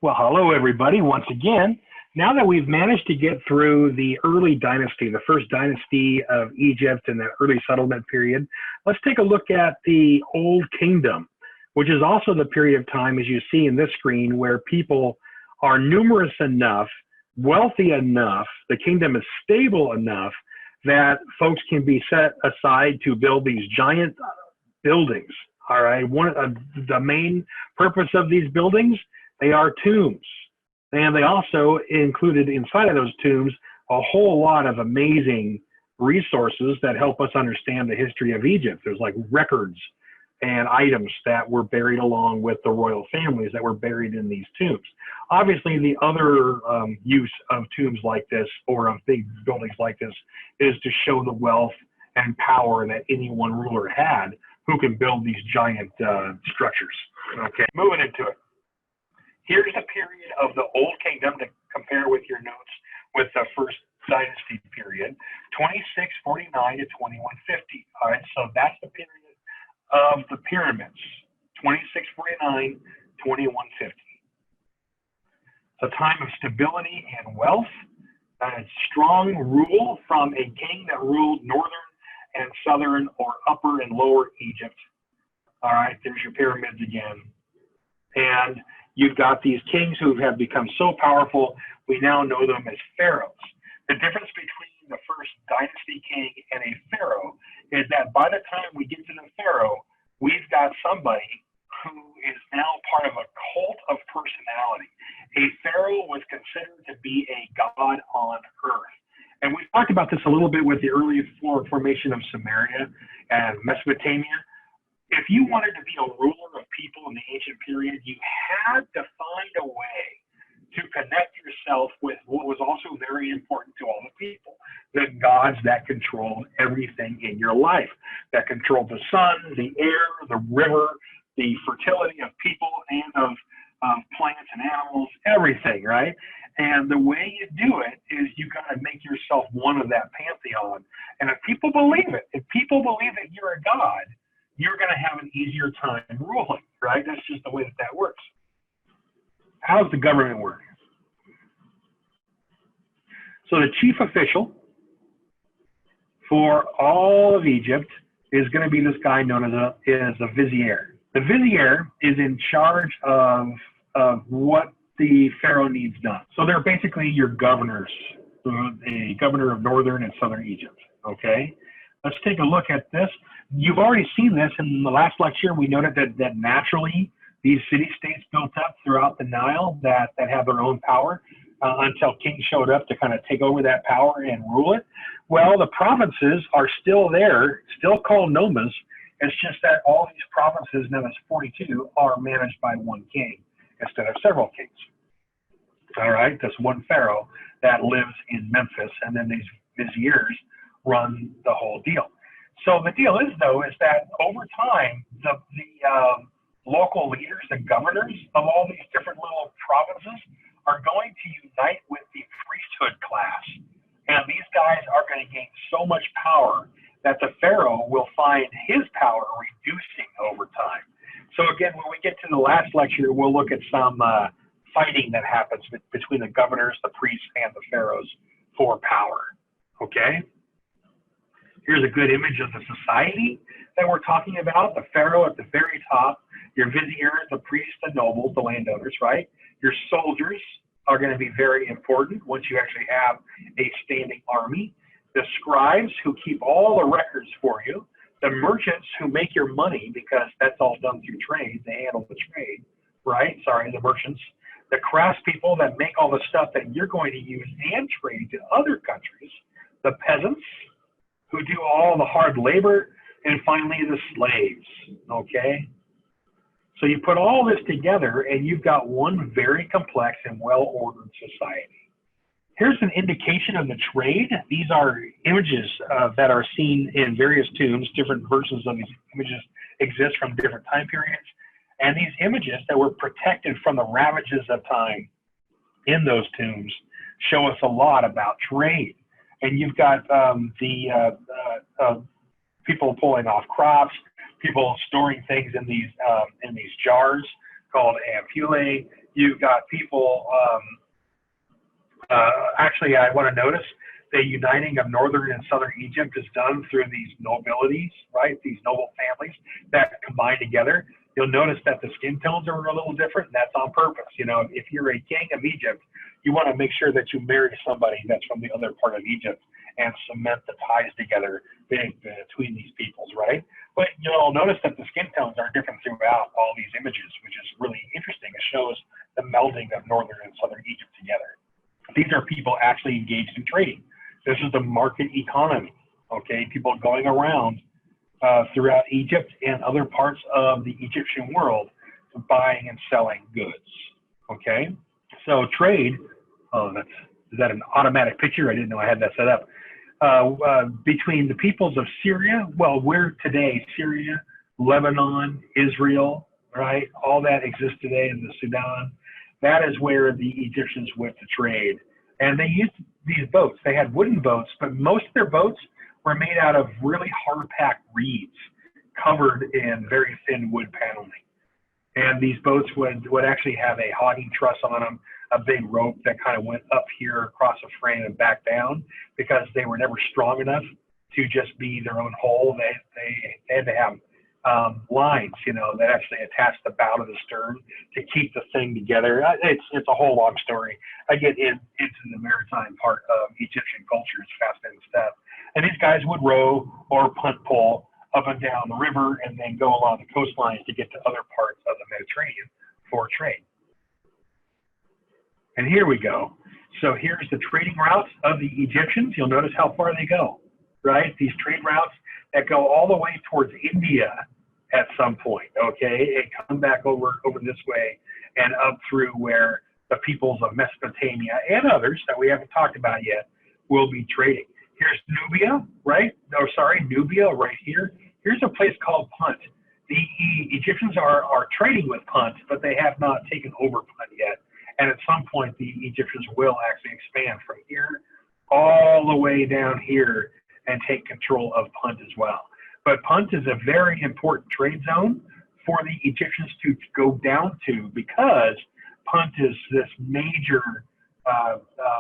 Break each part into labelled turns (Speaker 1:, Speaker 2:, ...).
Speaker 1: Well, hello, everybody, once again. Now that we've managed to get through the early dynasty, the first dynasty of Egypt and the early settlement period, let's take a look at the Old Kingdom, which is also the period of time, as you see in this screen, where people are numerous enough, wealthy enough, the kingdom is stable enough that folks can be set aside to build these giant buildings. All right. One of the main purpose of these buildings, they are tombs. And they also included inside of those tombs a whole lot of amazing resources that help us understand the history of Egypt. There's like records and items that were buried along with the royal families that were buried in these tombs. Obviously, the other use of tombs like this or of big buildings like this is to show the wealth and power that any one ruler had who can build these giant structures. Okay, moving into it. Here's a period of the Old Kingdom to compare with your notes with the first dynasty period, 2649 to 2150. All right, so that's the period of the pyramids, 2649, 2150. It's a time of stability and wealth, and strong rule from a king that ruled northern and southern or upper and lower Egypt. All right, there's your pyramids again. And you've got these kings who have become so powerful, we now know them as pharaohs. The difference between the first dynasty king and a pharaoh is that by the time we get to the pharaoh, we've got somebody who is now part of a cult of personality. A pharaoh was considered to be a god on earth. And we talked about this a little bit with the early formation of Samaria and Mesopotamia. If you wanted to be a ruler of people in the ancient period, you had to find a way to connect yourself with what was also very important to all the people, the gods that controlled everything in your life, that controlled the sun, the air, the river, the fertility of people and of plants and animals, everything, right? And the way you do it is you got to make yourself one of that pantheon. And if people believe it, if people believe that you're a god, you're going to have an easier time ruling, right? That's just the way that that works. How does the government work? So the chief official for all of Egypt is going to be this guy known as a vizier. The vizier is in charge of what the pharaoh needs done. So they're basically your governors, the governor of northern and southern Egypt, okay? Let's take a look at this. You've already seen this in the last lecture. We noted that naturally these city-states built up throughout the Nile that have their own power until kings showed up to kind of take over that power and rule it. Well, the provinces are still there, still called nomes. It's just that all these provinces, now there's 42, are managed by one king instead of several kings. All right, that's one pharaoh that lives in Memphis, and then these viziers run the whole deal. So the deal is, though, is that over time, the local leaders, the governors of all these different little provinces are going to unite with the priesthood class. And these guys are going to gain so much power that the pharaoh will find his power reducing over time. So again, when we get to the last lecture, we'll look at some fighting that happens between the governors, the priests, and the pharaohs for power. Okay? Here's a good image of the society that we're talking about. The pharaoh at the very top, your viziers, the priests, the nobles, the landowners, right? Your soldiers are going to be very important once you actually have a standing army. The scribes who keep all the records for you. The merchants who make your money, because that's all done through trade. They handle the trade, right? Sorry, the merchants. The craftspeople that make all the stuff that you're going to use and trade to other countries. The peasants, who do all the hard labor, and finally the slaves, okay? So you put all this together and you've got one very complex and well-ordered society. Here's an indication of the trade. These are images that are seen in various tombs. Different versions of these images exist from different time periods. And these images that were protected from the ravages of time in those tombs show us a lot about trade. And you've got people pulling off crops, people storing things in these jars called ampullae. You've got people, actually, I want to notice the uniting of northern and southern Egypt is done through these nobilities, right? These noble families that combine together. You'll notice that the skin tones are a little different, and that's on purpose. You know, if you're a king of Egypt, you want to make sure that you marry somebody that's from the other part of Egypt and cement the ties together between these peoples, right? But you'll notice that the skin tones are different throughout all these images, which is really interesting. It shows the melding of northern and southern Egypt together. These are people actually engaged in trading. This is the market economy, okay? People going around throughout Egypt and other parts of the Egyptian world buying and selling goods, okay? So trade, is that an automatic picture? I didn't know I had that set up. Between the peoples of Syria, well, we're today, Syria, Lebanon, Israel, right? All that exists today in the Sudan. That is where the Egyptians went to trade. And they used these boats. They had wooden boats, but most of their boats were made out of really hard-packed reeds covered in very thin wood paneling. And these boats would actually have a hogging truss on them, a big rope that kind of went up here across a frame and back down, because they were never strong enough to just be their own hull. They had to have lines, you know, that actually attach the bow to the stern to keep the thing together. It's a whole long story. I get into the maritime part of Egyptian culture. It's fascinating stuff. And these guys would row or punt pole up and down the river and then go along the coastlines to get to other parts of the Mediterranean for trade. And here we go. So here's the trading routes of the Egyptians. You'll notice how far they go, right? These trade routes that go all the way towards India at some point, okay? And come back over this way and up through where the peoples of Mesopotamia and others that we haven't talked about yet will be trading. Here's Nubia, right? Oh, sorry, Nubia right here. Here's a place called Punt. The Egyptians are trading with Punt, but they have not taken over Punt yet. And at some point, the Egyptians will actually expand from here all the way down here and take control of Punt as well. But Punt is a very important trade zone for the Egyptians to go down to, because Punt is this major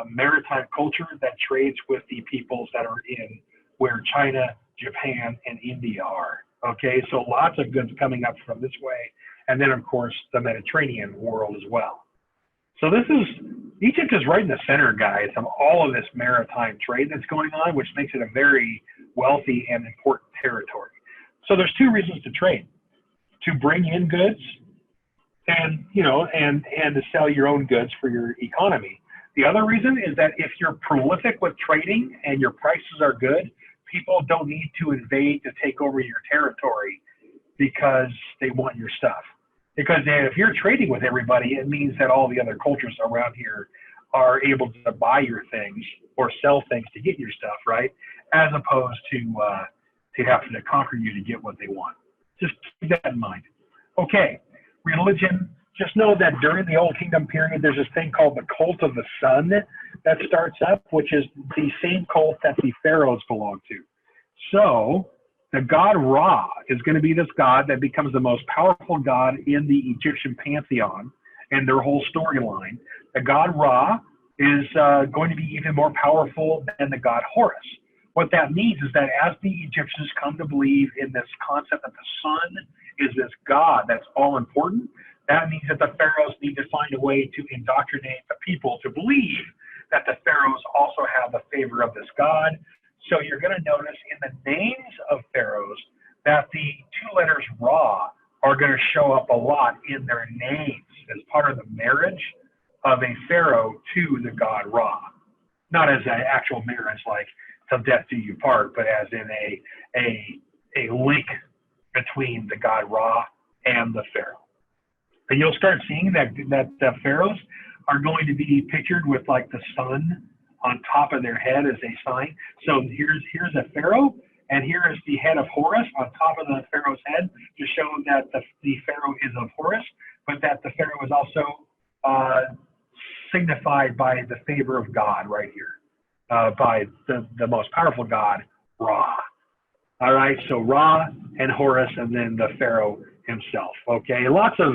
Speaker 1: maritime culture that trades with the peoples that are in where China, Japan, and India are. Okay, so lots of goods coming up from this way. And then, of course, the Mediterranean world as well. So Egypt is right in the center, guys, of all of this maritime trade that's going on, which makes it a very wealthy and important territory. So there's two reasons to trade: to bring in goods and, you know, and to sell your own goods for your economy. The other reason is that if you're prolific with trading and your prices are good, people don't need to invade to take over your territory because they want your stuff. Because if you're trading with everybody, it means that all the other cultures around here are able to buy your things or sell things to get your stuff, right? As opposed to having to conquer you to get what they want. Just keep that in mind. Okay, religion. Just know that during the Old Kingdom period, there's this thing called the cult of the sun that starts up, which is the same cult that the pharaohs belong to. So the god Ra is going to be this god that becomes the most powerful god in the Egyptian pantheon and their whole storyline. The god Ra is going to be even more powerful than the god Horus. What that means is that as the Egyptians come to believe in this concept that the sun is this god that's all important, that means that the pharaohs need to find a way to indoctrinate the people to believe that the pharaohs also have the favor of this god. So you're going to notice in the names of pharaohs that the two letters Ra are going to show up a lot in their names as part of the marriage of a pharaoh to the god Ra. Not as an actual marriage like till death do you part, but as in a link between the god Ra and the pharaoh. And you'll start seeing that the pharaohs are going to be pictured with like the sun on top of their head as a sign. So here's a pharaoh, and here is the head of Horus on top of the pharaoh's head to show that the pharaoh is of Horus, but that the pharaoh is also signified by the favor of God right here, by the most powerful god, Ra. All right, so Ra and Horus, and then the pharaoh himself. Okay, lots of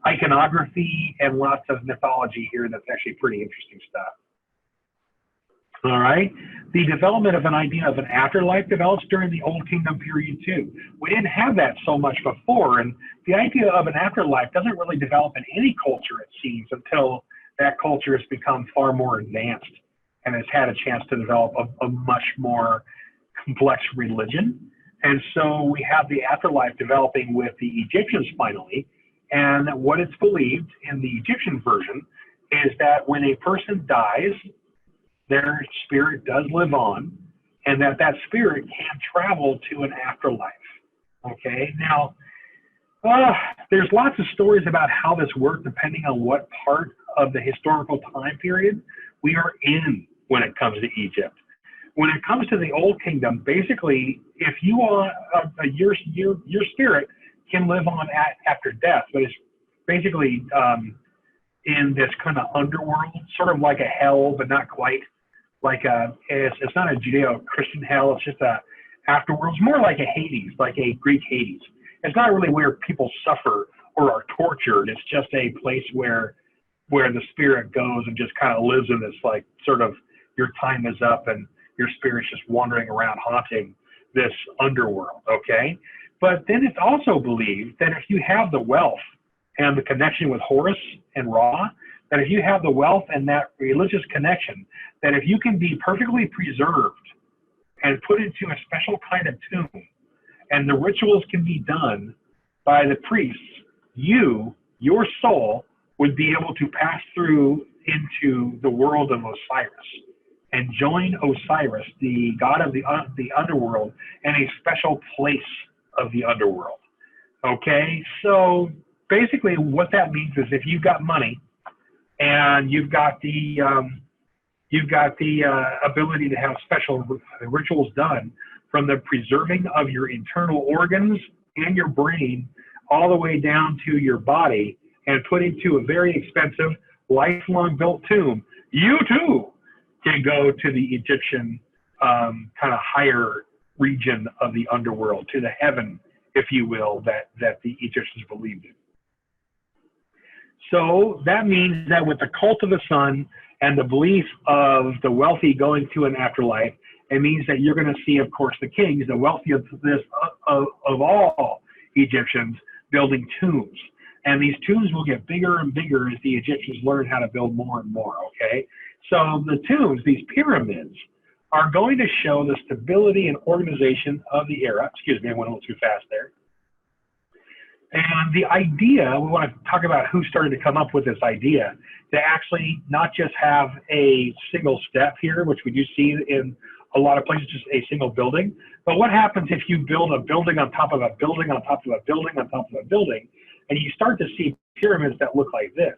Speaker 1: iconography and lots of mythology here that's actually pretty interesting stuff. All right. The development of an idea of an afterlife develops during the Old Kingdom period too. We didn't have that so much before, and the idea of an afterlife doesn't really develop in any culture, it seems, until that culture has become far more advanced and has had a chance to develop a much more complex religion. And so we have the afterlife developing with the Egyptians finally. And what it's believed in the Egyptian version is that when a person dies, their spirit does live on, and that spirit can travel to an afterlife. Okay, now there's lots of stories about how this worked depending on what part of the historical time period we are in when it comes to Egypt. When it comes to the Old Kingdom, basically, if you are your spirit can live on after death, but it's basically in this kind of underworld, sort of like a hell, but not quite. Like it's not a Judeo-Christian hell. It's just a afterworld. It's more like a Hades, like a Greek Hades. It's not really where people suffer or are tortured. It's just a place where the spirit goes and just kind of lives in this, like, sort of, your time is up and your spirit's just wandering around haunting this underworld, okay? But then it's also believed that if you have the wealth and the connection with Horus and Ra, that if you have the wealth and that religious connection, that if you can be perfectly preserved and put into a special kind of tomb, and the rituals can be done by the priests, your soul would be able to pass through into the world of Osiris and join Osiris, the god of the underworld, in a special place of the underworld. Okay, so basically what that means is if you've got money and you've got the ability to have special rituals done, from the preserving of your internal organs and your brain all the way down to your body, and put into a very expensive, lifelong built tomb, you too can go to the Egyptian kind of higher region of the underworld, to the heaven, if you will, that the Egyptians believed in. So that means that with the cult of the sun and the belief of the wealthy going to an afterlife, it means that you're going to see, of course, the kings, the wealthiest of all Egyptians, building tombs. And these tombs will get bigger and bigger as the Egyptians learn how to build more and more, okay? So the tombs, these pyramids, are going to show the stability and organization of the era. Excuse me, I went a little too fast there. And the idea, we want to talk about who started to come up with this idea, to actually not just have a single step here, which we do see in a lot of places, just a single building, but what happens if you build a building on top of a building on top of a building on top of a building, and you start to see pyramids that look like this.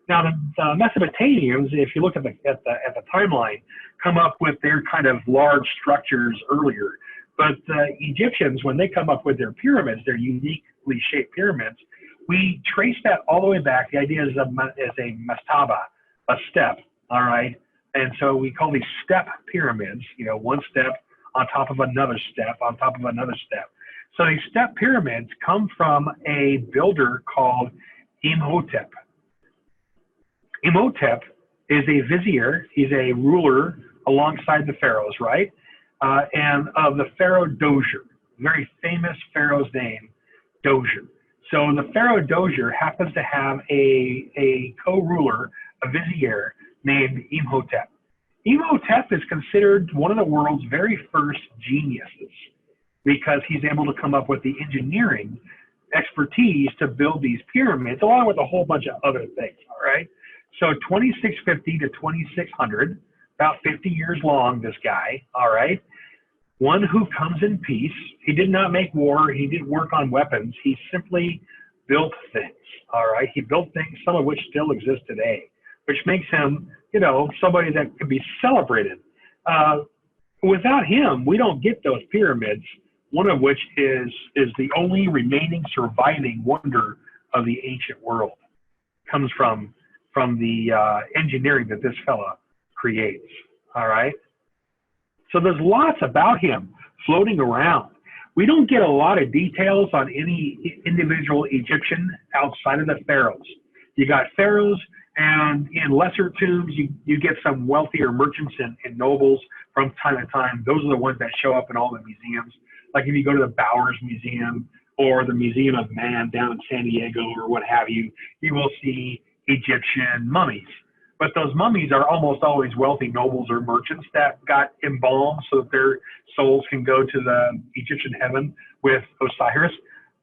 Speaker 1: Now, the Mesopotamians, if you look at the timeline, come up with their kind of large structures earlier. But the Egyptians, when they come up with their pyramids, their uniquely shaped pyramids, we trace that all the way back. The idea is a mastaba, a step, all right? And so we call these step pyramids, you know, one step on top of another step on top of another step. So these step pyramids come from a builder called Imhotep. Imhotep is a vizier. He's a ruler alongside the pharaohs, right? And of the pharaoh Dozier, very famous pharaoh's name, Dozier. So the pharaoh Dozier happens to have a co-ruler, a vizier named Imhotep. Imhotep is considered one of the world's very first geniuses because he's able to come up with the engineering expertise to build these pyramids, along with a whole bunch of other things, all right? So 2650 to 2600, about 50 years long, this guy, all right? One who comes in peace. He did not make war. He didn't work on weapons. He simply built things, all right? He built things, some of which still exist today, which makes him, you know, somebody that could be celebrated. Without him, we don't get those pyramids, one of which is the only remaining surviving wonder of the ancient world. Comes from the engineering that this fella creates, all right? So there's lots about him floating around. We don't get a lot of details on any individual Egyptian outside of the pharaohs. You got pharaohs, and in lesser tombs, you get some wealthier merchants and nobles from time to time. Those are the ones that show up in all the museums. Like if you go to the Bowers Museum or the Museum of Man down in San Diego or what have you, you will see Egyptian mummies. But those mummies are almost always wealthy nobles or merchants that got embalmed so that their souls can go to the Egyptian heaven with Osiris.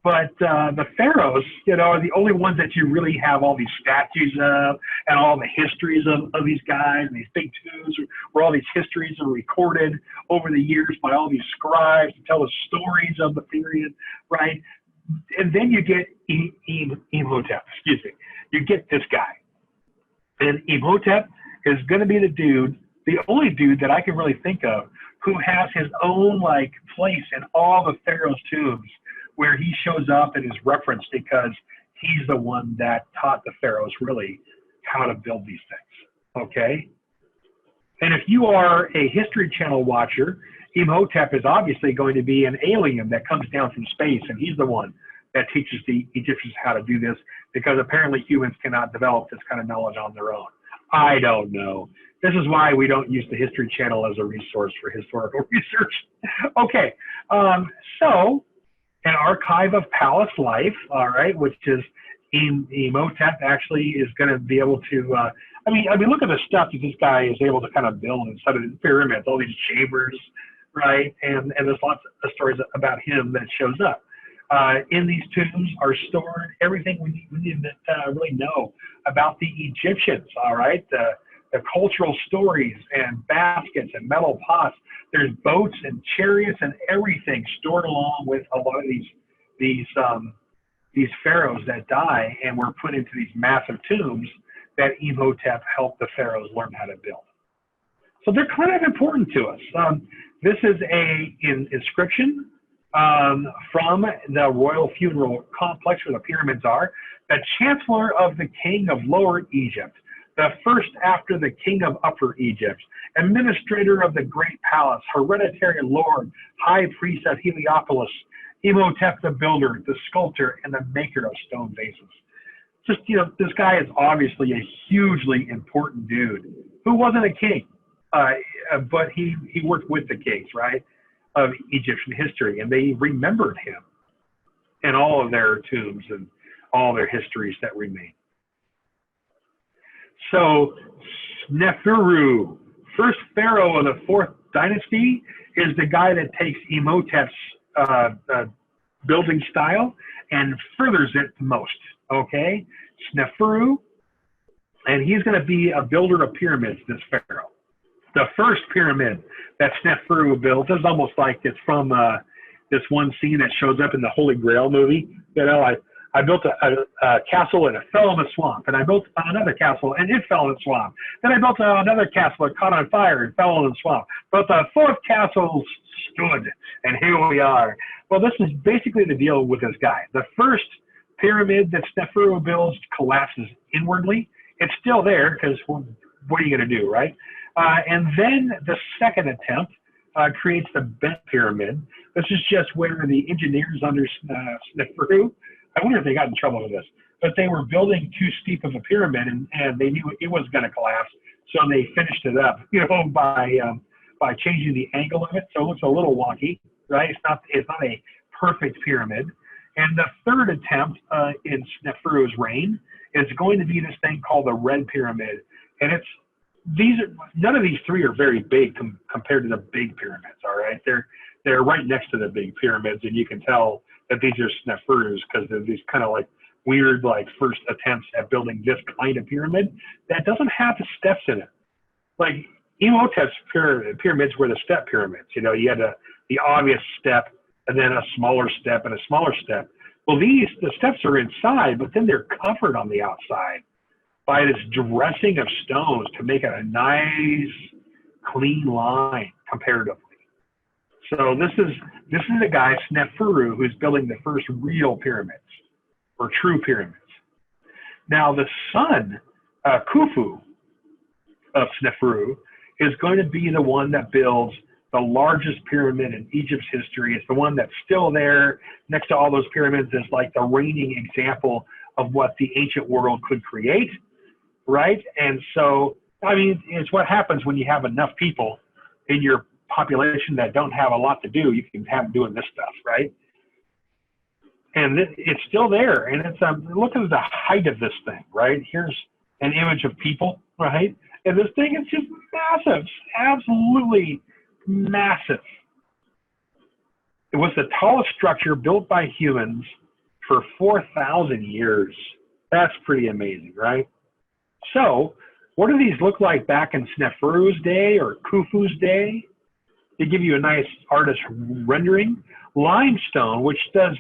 Speaker 1: But the pharaohs, are the only ones that you really have all these statues of and all the histories of these guys and these big tombs where all these histories are recorded over the years by all these scribes to tell the stories of the period, right? And then you get Imhotep, excuse me. You get this guy. And Imhotep is going to be the only dude that I can really think of who has his own place in all the pharaohs' tombs where he shows up and is referenced because he's the one that taught the pharaohs really how to build these things. Okay. And if you are a History Channel watcher, Imhotep is obviously going to be an alien that comes down from space, and he's the one that teaches the Egyptians how to do this because apparently humans cannot develop this kind of knowledge on their own. I don't know. This is why we don't use the History Channel as a resource for historical research. Okay, so an archive of palace life, all right, which is Imhotep actually is going to be able to, I mean, look at the stuff that this guy is able to kind of build inside of the pyramids, all these chambers, right? And there's lots of stories about him that shows up. In these tombs are stored everything we need to really know about the Egyptians, all right? The cultural stories and baskets and metal pots. There's boats and chariots and everything stored along with a lot of these pharaohs that die and were put into these massive tombs that Imhotep helped the pharaohs learn how to build. So they're kind of important to us. This is an inscription from the royal funeral complex where the pyramids are. The chancellor of the king of Lower Egypt, the first after the king of Upper Egypt, administrator of the great palace, hereditary lord, high priest of Heliopolis, Imhotep the builder, the sculptor, and the maker of stone vases. Just, this guy is obviously a hugely important dude who wasn't a king, but he worked with the kings, right, of Egyptian history, and they remembered him in all of their tombs and all their histories that remain. So Sneferu, first pharaoh of the 4th dynasty, is the guy that takes Imhotep's building style and furthers it the most, okay? Sneferu, and he's going to be a builder of pyramids, this pharaoh. The first pyramid that Sneferu built is almost like it's from this one scene that shows up in the Holy Grail movie. I built a castle and it fell in the swamp, and I built another castle and it fell in the swamp. Then I built another castle that caught on fire and fell in the swamp. But the 4th castle stood, and here we are. Well, this is basically the deal with this guy. The first pyramid that Sneferu builds collapses inwardly. It's still there because what are you going to do, right? And then the second attempt creates the bent pyramid. This is just where the engineers under Sneferu, I wonder if they got in trouble with this, but they were building too steep of a pyramid, and they knew it was going to collapse, so they finished it up, by changing the angle of it, so it looks a little wonky, right? It's not a perfect pyramid. And the third attempt in Sneferu's reign is going to be this thing called the Red Pyramid, and none of these three are very big compared to the big pyramids. All right, they're right next to the big pyramids, and you can tell that these are Sneferu's because they're these kind of weird first attempts at building this kind of pyramid that doesn't have the steps in it. Like Imhotep's pyramids were the step pyramids. You had the obvious step and then a smaller step and a smaller step. Well, the steps are inside, but then they're covered on the outside by this dressing of stones to make it a nice, clean line comparatively. So this is the guy, Sneferu, who's building the first real pyramids, or true pyramids. Now the son, Khufu, of Sneferu, is going to be the one that builds the largest pyramid in Egypt's history. It's the one that's still there next to all those pyramids is like the reigning example of what the ancient world could create, right? And so, I mean, it's what happens when you have enough people in your population that don't have a lot to do. You can have them doing this stuff, right? And it's still there. And it's look at the height of this thing, right? Here's an image of people, right? And this thing is just massive, absolutely massive. It was the tallest structure built by humans for 4,000 years. That's pretty amazing, right? So what do these look like back in Sneferu's day or Khufu's day? They give you a nice artist rendering. Limestone, which does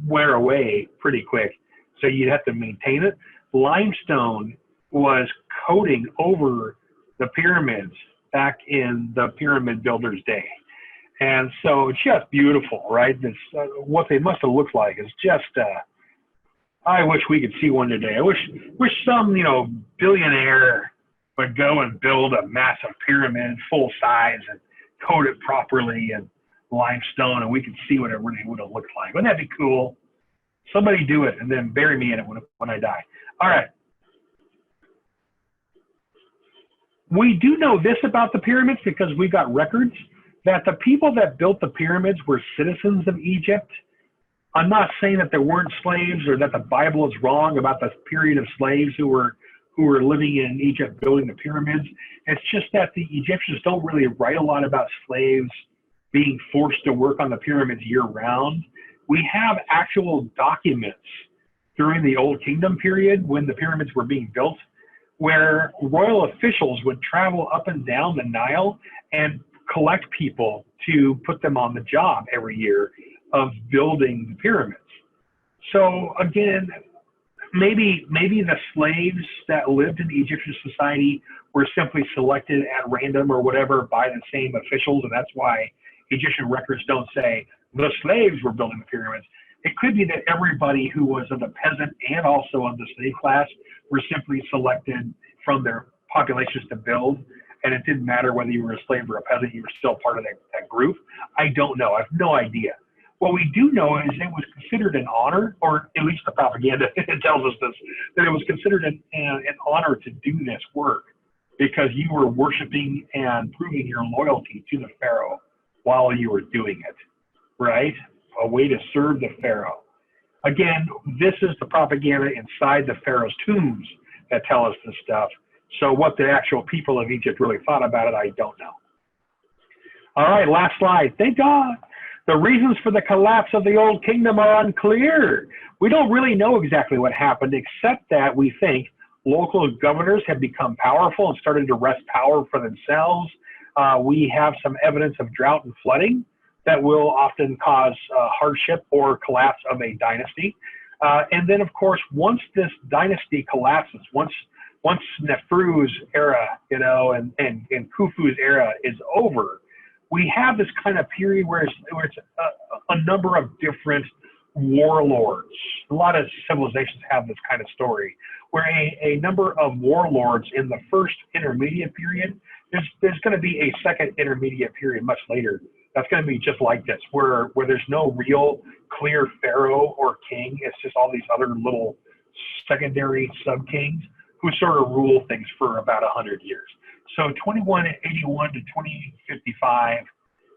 Speaker 1: wear away pretty quick, so you'd have to maintain it. Limestone was coating over the pyramids back in the pyramid builders' day. And so it's just beautiful, right? This, what they must have looked like is just, I wish we could see one today. I wish some, billionaire would go and build a massive pyramid full size and coat it properly and limestone, and we could see what it really would have looked like. Wouldn't that be cool? Somebody do it and then bury me in it when I die. All right. We do know this about the pyramids because we got records that the people that built the pyramids were citizens of Egypt. I'm not saying that there weren't slaves or that the Bible is wrong about the period of slaves who were living in Egypt building the pyramids. It's just that the Egyptians don't really write a lot about slaves being forced to work on the pyramids year-round. We have actual documents during the Old Kingdom period when the pyramids were being built, where royal officials would travel up and down the Nile and collect people to put them on the job every year of building the pyramids. So again, maybe the slaves that lived in Egyptian society were simply selected at random or whatever by the same officials, and that's why Egyptian records don't say the slaves were building the pyramids. It could be that everybody who was of the peasant and also of the slave class were simply selected from their populations to build, and it didn't matter whether you were a slave or a peasant, you were still part of that group. I don't know. I have no idea. What we do know is it was considered an honor, or at least the propaganda tells us this, that it was considered an honor to do this work because you were worshiping and proving your loyalty to the pharaoh while you were doing it, right? A way to serve the pharaoh. Again, this is the propaganda inside the pharaoh's tombs that tell us this stuff. So what the actual people of Egypt really thought about it, I don't know. All right, last slide. Thank God. The reasons for the collapse of the Old Kingdom are unclear. We don't really know exactly what happened, except that we think local governors have become powerful and started to wrest power for themselves. We have some evidence of drought and flooding that will often cause hardship or collapse of a dynasty. And then, of course, once this dynasty collapses, once Neferu's era, and Khufu's era is over, we have this kind of period where it's a number of different warlords. A lot of civilizations have this kind of story, where a number of warlords in the first intermediate period, there's going to be a second intermediate period much later. That's going to be just like this, where there's no real clear pharaoh or king. It's just all these other little secondary sub-kings who sort of rule things for about 100 years. So 2181 to 2055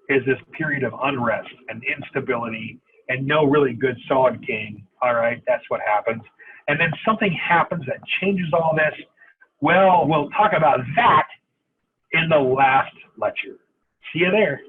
Speaker 1: is this period of unrest and instability and no really good solid king. All right, that's what happens. And then something happens that changes all this. Well, we'll talk about that in the last lecture. See you there.